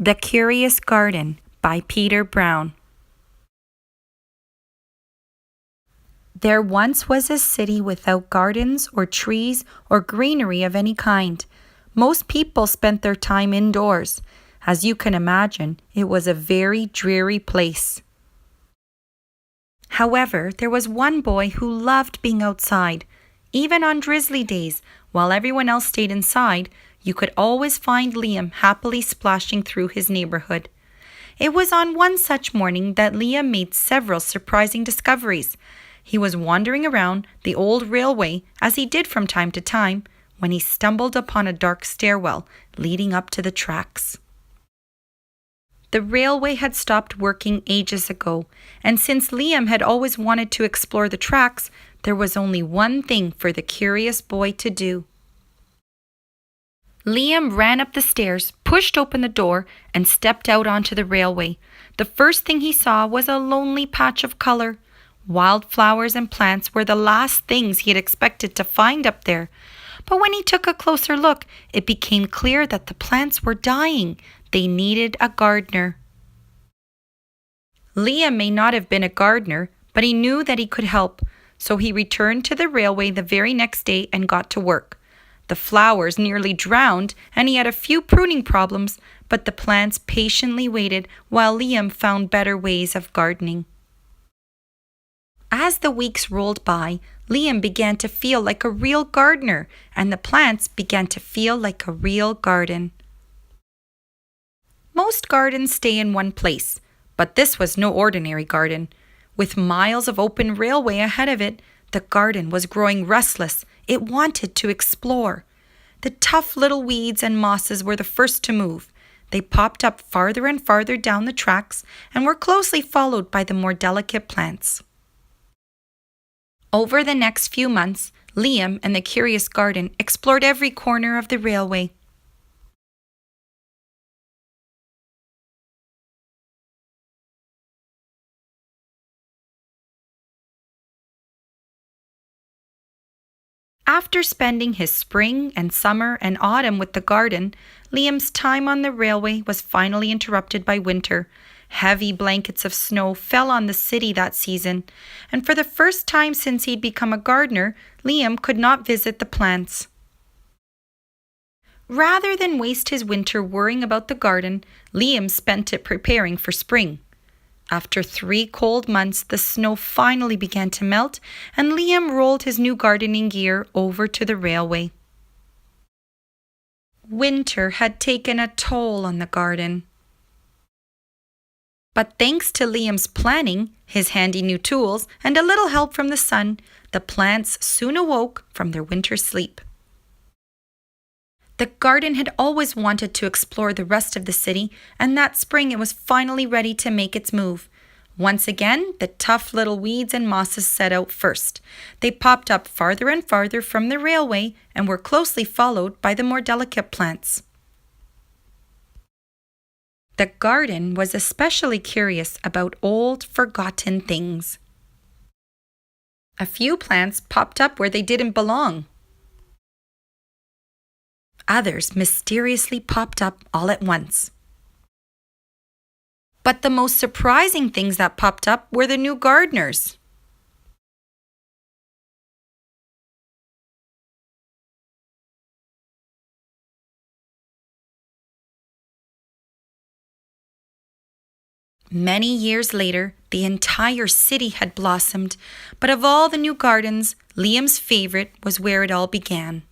The Curious Garden by Peter Brown. There once was a city without gardens or trees or greenery of any kind. Most people spent their time indoors. As you can imagine, it was a very dreary place. However, there was one boy who loved being outside. Even on drizzly days, while everyone else stayed inside, you could always find Liam happily splashing through his neighborhood. It was on one such morning that Liam made several surprising discoveries. He was wandering around the old railway, as he did from time to time, when he stumbled upon a dark stairwell leading up to the tracks. The railway had stopped working ages ago, and since Liam had always wanted to explore the tracks, there was only one thing for the curious boy to do. Liam ran up the stairs, pushed open the door, and stepped out onto the railway. The first thing he saw was a lonely patch of color. Wildflowers and plants were the last things he had expected to find up there. But when he took a closer look, it became clear that the plants were dying. They needed a gardener. Liam may not have been a gardener, but he knew that he could help. So he returned to the railway the very next day and got to work. The flowers nearly drowned, and he had a few pruning problems, but the plants patiently waited while Liam found better ways of gardening. As the weeks rolled by, Liam began to feel like a real gardener, and the plants began to feel like a real garden. Most gardens stay in one place, but this was no ordinary garden. With miles of open railway ahead of it, the garden was growing restless. It wanted to explore. The tough little weeds and mosses were the first to move. They popped up farther and farther down the tracks and were closely followed by the more delicate plants. Over the next few months, Liam and the Curious Garden explored every corner of the railway. After spending his spring and summer and autumn with the garden, Liam's time on the railway was finally interrupted by winter. Heavy blankets of snow fell on the city that season, and for the first time since he'd become a gardener, Liam could not visit the plants. Rather than waste his winter worrying about the garden, Liam spent it preparing for spring. After 3 cold months, the snow finally began to melt, and Liam rolled his new gardening gear over to the railway. Winter had taken a toll on the garden. But thanks to Liam's planning, his handy new tools, and a little help from the sun, the plants soon awoke from their winter sleep. The garden had always wanted to explore the rest of the city, and that spring it was finally ready to make its move. Once again, the tough little weeds and mosses set out first. They popped up farther and farther from the railway and were closely followed by the more delicate plants. The garden was especially curious about old, forgotten things. A few plants popped up where they didn't belong. Others mysteriously popped up all at once. But the most surprising things that popped up were the new gardeners. Many years later, the entire city had blossomed, but of all the new gardens, Liam's favorite was where it all began.